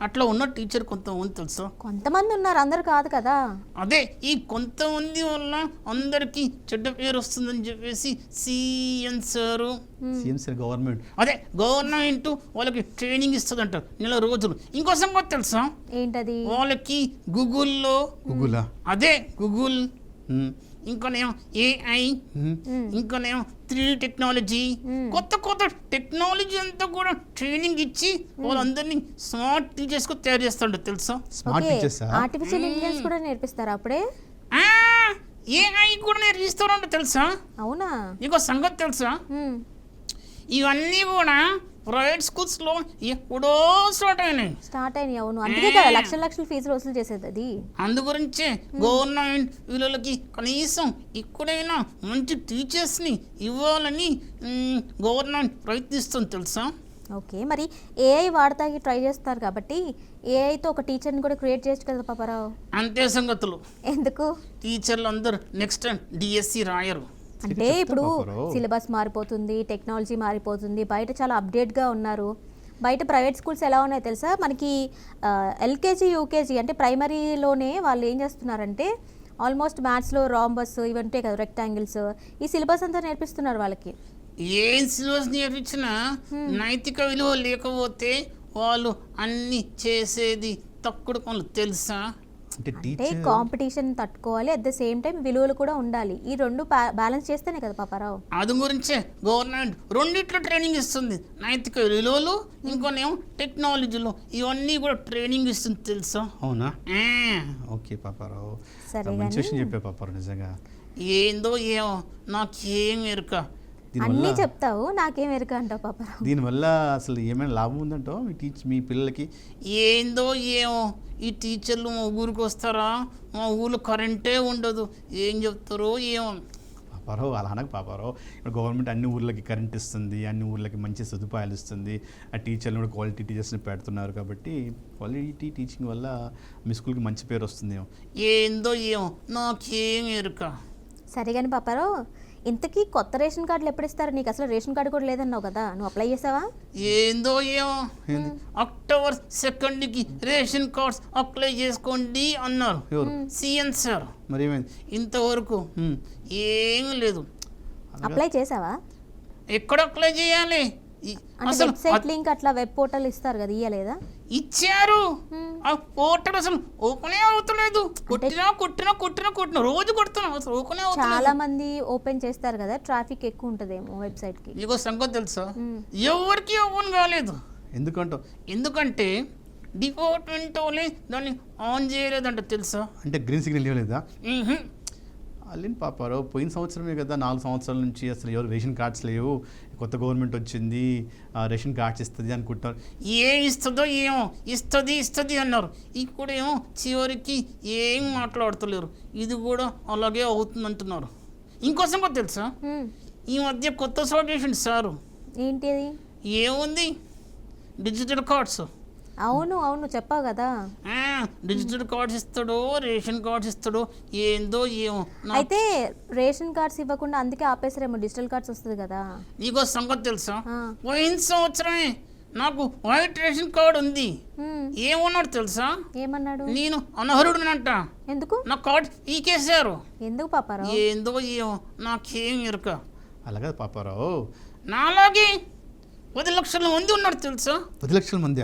అట్లా ఉన్న టీచర్ కొంతమంది తెలుసా? కొంతమంది ఉన్నారు, అందరు కాదు కదా. అదే ఈ కొంతమంది వల్ల అందరికీ చెడ్డ పేరు వస్తుందని చెప్పేసి CM sir, CM sir government, అదే గవర్నమెంట్ వాళ్ళకి ట్రైనింగ్ ఇస్తుందంట 4 రోజులు. ఇంకో సంగతి తెలుసా? ఏంటది? వాళ్ళకి గూగుల్లో, గూగులా? అదే గూగుల్, ఇంకానేమో AI, ఇంకానేమో 3D టెక్నాలజీ, కొత్త కొత్త టెక్నాలజీ అంతా కూడా ట్రైనింగ్ ఇచ్చి వాళ్ళందరినీ స్మార్ట్ టీచర్స్ కు తయారు చేస్తాడు తెలుసా? Smart teachers. ఆర్టిఫిషియల్ ఇంటెలిజెన్స్ కూడా నేర్పిస్తారా అప్పుడే? AI కూడా నేర్పిస్తారంట తెలుసా? అవునా? నీకు సంగతి తెలుసా? ఉమ్. ఇవన్నీ కూడా ప్రైవేట్ స్కూల్స్ లో ఎప్పుడో స్టార్ట్ అయినాయి. అవును, అందుకే కదా లక్షల లక్షల ఫీజులు వసూలు చేసేది అది. అందు గురించే గవర్నమెంట్ వీళ్ళకి కనీసం ఇక్కడైనా మంచి టీచర్స్ని ఇవ్వాలని గవర్నమెంట్ ప్రయత్నిస్తుంది తెలుసా? ఓకే, మరి ఏఐ వాడతాకి ట్రై చేస్తారు కాబట్టి ఏఐతో ఒక టీచర్ని కూడా క్రియేట్ చేయొచ్చు కదా పాపారావు. అంతే సంగతులు. ఎందుకు? టీచర్లు అందరూ నెక్స్ట్ టైం డిఎస్సి రాయరు. అంటే ఇప్పుడు సిలబస్ మారిపోతుంది, టెక్నాలజీ మారిపోతుంది, బయట చాలా అప్డేట్గా ఉన్నారు. బయట ప్రైవేట్ స్కూల్స్ ఎలా ఉన్నాయో తెలుసా? మనకి ఎల్కేజీ యూకేజీ అంటే ప్రైమరీలోనే వాళ్ళు ఏం చేస్తున్నారంటే ఆల్మోస్ట్ మ్యాథ్స్లో రాంబస్ ఇవి ఉంటాయి కదా, రెక్టాంగిల్స్, ఈ సిలబస్ అంతా నేర్పిస్తున్నారు వాళ్ళకి. ఏం సిలబస్ నేర్పించినా నైతిక విలువ లేకపోతే వాళ్ళు అన్ని చేసేది తక్కువ పనులు తెలుసా? అంటే కాంపిటీషన్ తట్టుకోవాలి, అట్ ద సేమ్ టైం విలువలు కూడా ఉండాలి. ఈ రెండు బ్యాలెన్స్ చేస్తేనే కదా పాపారావు. అది గురించే గవర్నమెంట్ రెండిట్లో ట్రైనింగ్ ఇస్తుంది. నైతిక విలువలు, ఇంకోనేమో టెక్నాలజీలో, ఇవన్నీ కూడా ట్రైనింగ్ ఇస్తుంది తెలుసా? అవునా? ఓకే పాపారావు, మంచి విషయం చెప్పే పాపారావు. నిజంగా ఏందో ఏమో నాకేం ఎరుక. అన్నీ చెప్తావు, నాకేం ఎరుక అంటావు పాపారావు. దీనివల్ల అసలు ఏమైనా లాభం ఉందంటావు మీ పిల్లలకి? ఏందో ఏమో ఈ టీచర్లు మా ఊరికి వస్తారా, మా ఊళ్ళో కరెంటే ఉండదు, ఏం చెప్తారో ఏమో. పాపారావు అలా అనకు పాపారావు. ఇప్పుడు గవర్నమెంట్ అన్ని ఊర్లకి కరెంట్ ఇస్తుంది, అన్ని ఊర్లకి మంచి సదుపాయాలు ఇస్తుంది, ఆ టీచర్లు కూడా క్వాలిటీ టీచర్స్ని పెడుతున్నారు కాబట్టి క్వాలిటీ టీచింగ్ వల్ల మీ స్కూల్కి మంచి పేరు వస్తుందేమో. ఏందో ఏమో నాకేం ఎరుక. సరే కానీ పాపారావు, ఇంతకీ కొత్త రేషన్ కార్డులు ఎప్పుడు ఇస్తారు? నీకు అసలు రేషన్ కార్డు కూడా లేదన్నావు కదా, నువ్వు అప్లై చేసావా? ఏందో ఏమో అక్టోబర్ 2కి రేషన్ కార్డ్స్ అప్లై చేసుకోండి అన్నారు సీఎం సార్. మరి ఏమైంది ఇంతవరకు? ఏం లేదు. అప్లై చేసావా? ఎక్కడ అప్లై చేయాలి? అంటే వెబ్సైట్ లింక్ అట్లా వెబ్ పోర్టల్ ఇస్తారు కదా, ఇయ్యలేదా? ఇచ్చారు, ఆ పోర్టల్ అసలు ఓపెనే అవుతలేదు. కొట్టినా రోజు కొడుతున్నా, అసలు ఓపెనే అవుతలేదు. చాలా మంది ఓపెన్ చేస్తారు కదా, ట్రాఫిక్ ఎక్కువ ఉంటదేమో వెబ్సైట్ కి. నీకో సంగతి తెలుసా? ఎవరికి ఓపెన్ కాలేదు. ఎందుకంటే డిపార్ట్మెంట్ వాళ్ళే దాన్ని ఆన్ చేయలేదంట తెలుసా? అంటే గ్రీన్ సిగ్నల్ ఇవ్వలేదా? అల్లిని పాపారావు, పోయిన సంవత్సరమే కదా, 4 సంవత్సరాల నుంచి అసలు ఎవరు రేషన్ కార్డ్స్ లేవు, కొత్త గవర్నమెంట్ వచ్చింది, రేషన్ కార్డ్స్ ఇస్తుంది అనుకుంటున్నారు. ఏం ఇస్తుందో ఏమో, ఇస్తుంది అన్నారు. ఇప్పుడేమో చివరికి ఏం మాట్లాడతలేరు. ఇది కూడా అలాగే అవుతుంది అంటున్నారు. ఇంకోసం కూడా తెలుసా? ఈ మధ్య కొత్త స్టార్ట్ చేసిండు సారు. ఏంటి అది? ఏముంది, డిజిటల్ కార్డ్స్. అవును చెప్పావు కదా. డిజిటల్ కార్డ్స్ ఇస్తాడో, రేషన్ కార్డ్స్ ఇస్తాడో, ఏందో ఏమో. అయితే రేషన్ కార్డ్స్ ఇవ్వకుండా అందుకే ఆపేసారేమో, డిజిటల్ కార్డ్స్ వస్తుంది కదా. నీకో సంగతి తెలుసా? పోయిన సంవత్సరమే నాకు వైట్ రేషన్ కార్డు ఉంది. ఏమన్నాడు తెలుసా? ఏమన్నాడు? నేను అనర్హుడినంట. ఎందుకు? నా కార్డు ఈకేసారు. ఎందుకు పాపారావు? ఏందో ఏమో నాకేం ఎరుక. అలాగే పాపారావు, నాలాగే 10 లక్షల మంది ఉన్నారు తెలుసా? 10 లక్షల మంది?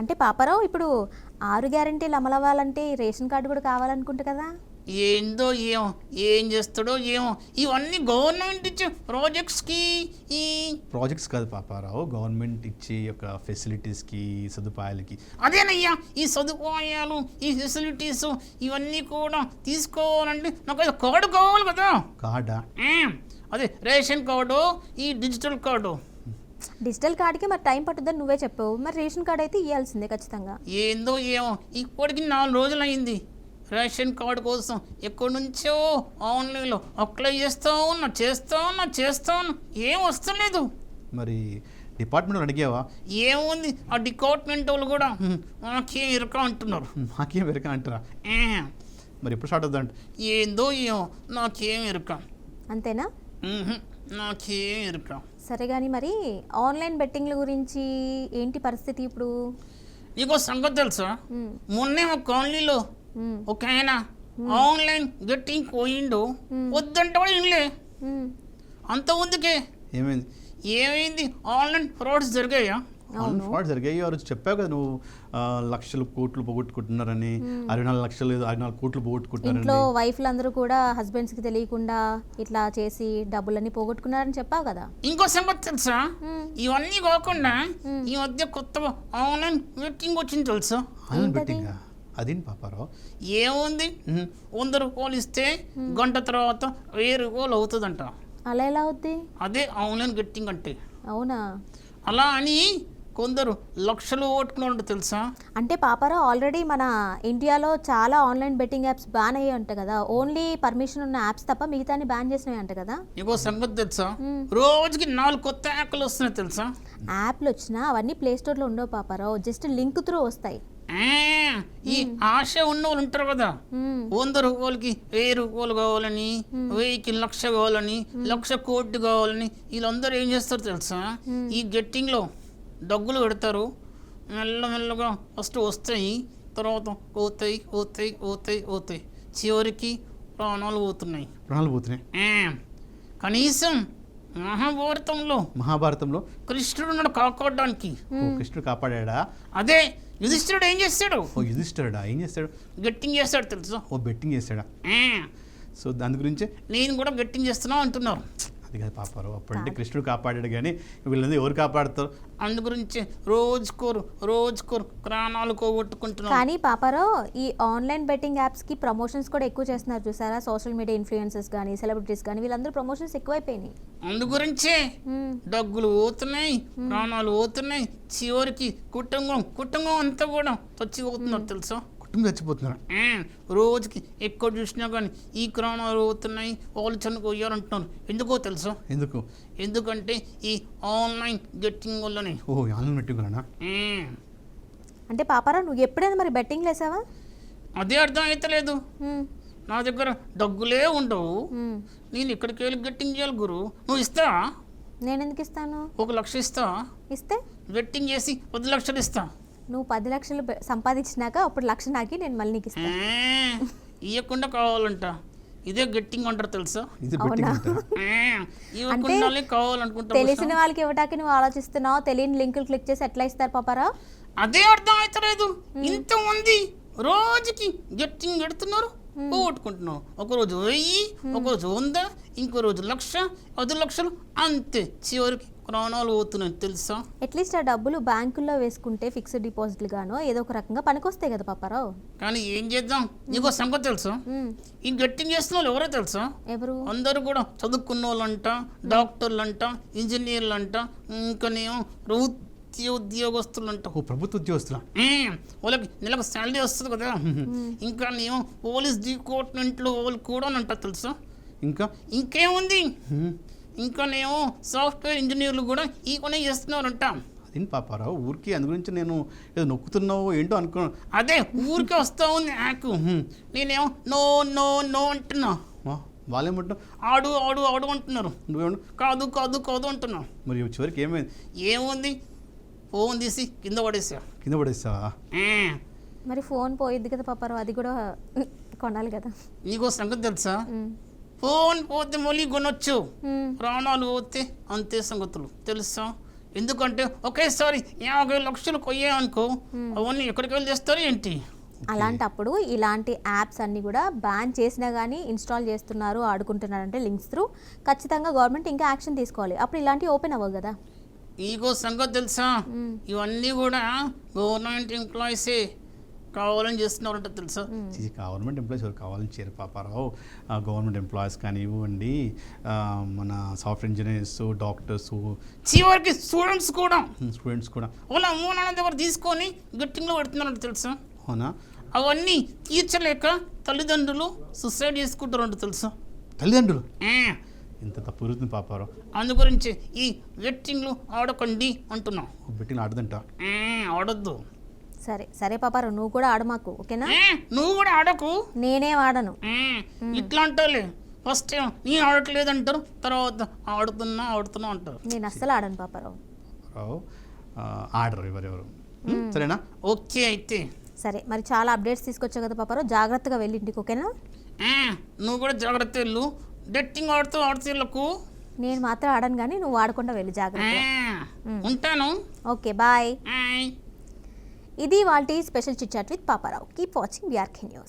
అంటే పాపారావు ఇప్పుడు 6 గ్యారెంటీలు అమలవ్వాలంటే రేషన్ కార్డు కూడా కావాలనుకుంటా కదా. ఏందో ఏమో ఏం చేస్తాడో ఏమో ఇవన్నీ గవర్నమెంట్ ఇచ్చే ప్రాజెక్ట్స్కి ఈ ప్రాజెక్ట్స్ కాదు పాపారావు, గవర్నమెంట్ ఇచ్చే యొక్క ఫెసిలిటీస్కి సదుపాయాలకి. అదేనయ్యా ఈ సదుపాయాలు ఈ ఫెసిలిటీస్ ఇవన్నీ కూడా తీసుకోవాలంటే నాకు అది కార్డు కావాలి కదా. కార్డా? అదే రేషన్ కార్డు, ఈ డిజిటల్ కార్డు. డిజిటల్ కార్డ్కి మరి టైం పట్టుద్దని నువ్వే చెప్పావు, మరి రేషన్ కార్డ్ అయితే ఇవ్వాల్సిందే ఖచ్చితంగా. ఏందో ఏమో ఇప్పటికి 4 రోజులు అయింది రేషన్ కార్డు కోసం ఎక్కడి నుంచో ఆన్లైన్లో అప్లై చేస్తూ ఉన్నా ఏం వస్తలేదు. మరి డిపార్ట్మెంట్ అడిగావా? ఏముంది ఆ డిపార్ట్మెంట్ వాళ్ళు కూడా నాకేం ఇరక అంటున్నారు. నాకేం వెరక అంటారా? మరి ఎప్పుడు స్టార్ట్ అవుతుందంట? ఏందో ఏమో నాకేం ఇరక. అంతేనా? నాకేం ఇరక. సరే కానీ మరి ఆన్లైన్ బెట్టింగ్ల గురించి ఏంటి పరిస్థితి ఇప్పుడు? నీకో సంగతి తెలుసా, మొన్నే ఒక కాలనీలో ఒక ఆయన ఆన్లైన్ గెట్టింగ్ పోయిండు, వద్దంటే కూడా ఇన్లే. అంత ముందుకే ఏమైంది ఆన్లైన్ ఫ్రాడ్స్ జరిగాయా? ఆన్లైన్ ఫ్రాడ్ జరిగాయి. ఆ రోజు చెప్పావు కదా నువ్వు, లక్షలు కోట్లు పోగొట్టుకుంటున్నారని, 64 లక్షలు 64 కోట్లు పోగొట్టుకుంటున్నారని. ఇంట్లో వైఫ్లు అందరూ కూడా హస్బెండ్స్కి తెలియకుండా ఇట్లా చేసి డబ్బులన్నీ పోగొట్టుకున్నారని చెప్పావు కదా. ఇంకో సంగతి తెలుసా, ఇవన్నీ కాకుండా ఈ మధ్య కొత్తగా ఆన్లైన్ బెట్టింగ్ వచ్చింది తెలుసా? ఆన్లైన్ బెట్టింగ్ అదేంటి పాపారావు? ఏముంది, 100 రూపాయలు ఇస్తే గంట తర్వాత 1000 రూపాయలు అవుతుందంట. అలా ఎలా అవుద్ది? అదే ఆన్లైన్ బెట్టింగ్ అంటే. అవునా? అలా అని కొందరు లక్షలు ఓట్టుకున్నారంట తెలుసా? అంటే పాపారావు ఆల్రెడీ మన ఇండియాలో చాలా ఆన్లైన్ బెట్టింగ్ యాప్స్ బ్యాన్ అయ్యాయి అంట కదా, ఓన్లీ పర్మిషన్ ఉన్న యాప్స్ తప్ప మిగతాన్ని బ్యాన్ చేసినవి అంట కదా. ఇంకో సంగతి తెలుసా, రోజుకి 4 కొత్త యాప్లు వస్తున్నాయి తెలుసా? యాప్లు వచ్చినా అవన్నీ ప్లే స్టోర్లో ఉండవు పాపారావు, జస్ట్ లింక్ త్రూ వస్తాయి. ఈ ఆశ ఉన్న వాళ్ళు ఉంటారు కదా, 100 రూపాయలకి 1000 రూపాయలు కావాలని, 1000కి 1,00,000 కావాలని, 1,00,000 కోట్లు కావాలని వీళ్ళందరూ ఏం చేస్తారు తెలుసా? ఈ గెట్టింగ్లో డబ్బులు పెడతారు, మెల్లమెల్లగా ఫస్ట్ వస్తాయి, తర్వాత పోతాయి, చివరికి ప్రాణాలు పోతున్నాయి. కనీసం మహాభారతంలో కృష్ణుడు ఉన్నాడు కాపాడడానికి. కృష్ణుడు కాపాడా? అదే యుధిష్ఠిరుడు ఏం చేస్తాడు? యుధిష్ఠిరుడా ఏం చేస్తాడు? గెట్టింగ్ చేస్తాడు తెలుసా? బెట్టింగ్ చేస్తాడా? సో దాని గురించే నేను కూడా గెట్టింగ్ చేస్తున్నా అంటున్నారు. అది కాదు పాపారావు, అప్పుడంటే కృష్ణుడు కాపాడాడు కానీ వీళ్ళందరూ ఎవరు కాపాడుతారు? అందు గురించి రోజుకోరు ప్రాణాలు పోగొట్టుకుంటున్నారు. కానీ పాపారావు ఈ ఆన్లైన్ బెట్టింగ్ యాప్స్కి ప్రమోషన్స్ కూడా ఎక్కువ చేస్తున్నారు చూసారా? సోషల్ మీడియా ఇన్ఫ్లుయెన్సర్స్ కానీ సెలబ్రిటీస్ కానీ వీళ్ళందరూ ప్రమోషన్స్ ఎక్కువైపోయినాయి. అందు గురించే డబ్బులు పోతున్నాయి, ప్రాణాలు పోతున్నాయి, చివరికి కుటుంబం అంతా కూడా చచ్చిపోతున్నారు తెలుసా? చచ్చిపోతున్నారు. రోజుకి ఎక్కడ చూసినా కానీ ఈ ప్రాణాలు పోతున్నాయి, వాళ్ళు చనిపోయారంటున్నారు. ఎందుకో తెలుసా? ఎందుకంటే ఈ ఆన్లైన్ గెట్టింగ్ వల్లనే. ఆన్లైన్ బెట్టింగ్ వలన. అంటే పాపారావు నువ్వు ఎప్పుడైనా మరి బెట్టింగ్ వేసావా? అదే అర్థం అవుతలేదు. నా దగ్గర డబ్బులే ఉండవు, నేను ఇక్కడికి వెళ్ళి గెట్టింగ్ చేయాలి గురు. నువ్వు ఇస్తావా? నేను ఎందుకు ఇస్తాను? 1,00,000 ఇస్తావా? ఇస్తే బెట్టింగ్ చేసి 10 లక్షలు ఇస్తా. నువ్వు 10 లక్షలు సంపాదించినాక అప్పుడు 1,00,000 నాకి నేను మళ్ళీ నీకు ఇస్తాను. ఇవ్వకుండా కావాలంట. ఇదే గెట్టింగ్ అంటారు తెలుసా? తెలిసిన వాళ్ళకి ఇవ్వటానికి నువ్వు ఆలోచిస్తున్నావు, తెలియని లింకులు క్లిక్ చేసి ఎట్లా ఇస్తారు పాపారావు? అదే అర్థం అవుతలేదు. ఇంతమంది రోజుకి గెట్టింగ్ పెడుతున్నారు, పోగొట్టుకుంటున్నావు. ఒకరోజు 1000, ఒకరోజు 100, ఇంకో రోజు 1,00,000, 10 లక్షలు, అంతే చివరికి ప్రాణాలు పోతున్నాయి తెలుసా? అట్లీస్ట్ ఆ డబ్బులు బ్యాంకుల్లో వేసుకుంటే ఫిక్స్డ్ డిపాజిట్లు గానో ఏదో ఒక రకంగా పనికొస్తాయి కదా పాపారావు. కానీ ఏం చేద్దాం, నీకో సంగతి తెలుసా? ఈ గెట్టింగ్ చేస్తున్న వాళ్ళు ఎవరో తెలుసా? ఎవరు? అందరూ కూడా చదువుకున్న వాళ్ళంట, డాక్టర్లు అంట, ఇంజనీర్లు అంట, ఇంకానేమో ఉద్యోగస్తులంట. ప్రభుత్వ ఉద్యోగస్తులు. వాళ్ళకి నెలకు శాలరీ వస్తుంది కదా. ఇంకా నేమో పోలీస్ డిపార్ట్మెంట్లో వాళ్ళు కూడా అంట తెలుసా? ఇంకేముంది, ఇంకానేమో సాఫ్ట్వేర్ ఇంజనీర్లు కూడా ఈ పని చేస్తున్నారంట. అదేంటి పాపారావు ఊరికి అందు గురించి నేను ఏదో నొక్కుతున్నావు ఏంటో అనుకున్నాను. అదే ఊరికే వస్తా ఉంది నాకు. నేనేమో నో నో నో అంటున్నా, వాళ్ళేమంటున్నా ఆడు ఆడు ఆడు అంటున్నారు. నువ్వేమన్నా కాదు కాదు కాదు అంటున్నావు. మరి చివరికి ఏమైంది? ఏముంది, ఫోన్ తీసి కింద పడేసావా? మరి ఫోన్ పోయిద్ది కదా పాపారావు, అది కూడా కొనాలి కదా. నీకో సంగతి తెలుసా? ఫోన్ పోతే మళ్ళీ కొనొచ్చు, ప్రాణాలు పోతే అంతే సంగతులు తెలుసా? ఎందుకంటే ఒకేసారి 50 లక్షలు కొయ్యాయనుకో, అవన్నీ ఎక్కడికి వెళ్ళి చేస్తారు ఏంటి? అలాంటప్పుడు ఇలాంటి యాప్స్ అన్నీ కూడా బ్యాన్ చేసినా కానీ ఇన్స్టాల్ చేస్తున్నారు ఆడుకుంటున్నారంటే లింక్స్ త్రూ ఖచ్చితంగా గవర్నమెంట్ ఇంకా యాక్షన్ తీసుకోవాలి. అప్పుడు ఇలాంటివి ఓపెన్ అవ్వవు కదా. ఈగో సంగతి తెలుసా, ఇవన్నీ కూడా గవర్నమెంట్ ఎంప్లాయీసే కావాలని చేస్తున్నారంట తెలుసా. గవర్నమెంట్ ఎంప్లాయీస్ ఎవరు కావాలని చేయరు పాపారావు. గవర్నమెంట్ ఎంప్లాయీస్ కానివ్వండి, మన సాఫ్ట్వేర్ ఇంజనీర్స్, డాక్టర్స్, చివరికి స్టూడెంట్స్ కూడా కూడా వాళ్ళ అమ్మో నాన్న దగ్గర తీసుకొని గట్టింగ్లో పెడుతున్నారంట తెలుసా. అవునా? అవన్నీ తీర్చలేక తల్లిదండ్రులు సూసైడ్ చేసుకుంటారంట తెలుసా. తల్లిదండ్రులు ఇంత తప్పు జరుగుతుంది పాపారావు. అందు గురించి ఈ బెట్టింగ్లు ఆడకండి అంటున్నాం. బెట్టింగ్ ఆడదంట. ఆడొద్దు. సరే సరే పాపారావు, నువ్వు కూడా ఆడమాకు, ఓకేనా? నువ్వు కూడా ఆడకు. నేనేం ఆడను. ఇట్లా అంటారులే, ఫస్ట్ టైం నీ ఆడట్లేదు అంటారు, తర్వాత ఆడుతున్నా అంటారు. నేను అస్సలు ఆడను పాపారావు. ఆడరు ఎవరెవరు. సరేనా? ఓకే అయితే సరే, మరి చాలా అప్డేట్స్ తీసుకొచ్చావు కదా పాపారావు, జాగ్రత్తగా వెళ్ళి ఇంటికి, ఓకేనా? నువ్వు కూడా జాగ్రత్త వెళ్ళు. డెట్టింగ్ ఆడుతూ వెళ్ళకు. నేను మాత్రం ఆడను కానీ నువ్వు ఆడకుండా వెళ్ళి జాగ్రత్త. ఉంటాను. Okay, bye. ఇది వాటి special chit chat with Paparao. Keep watching BRK news.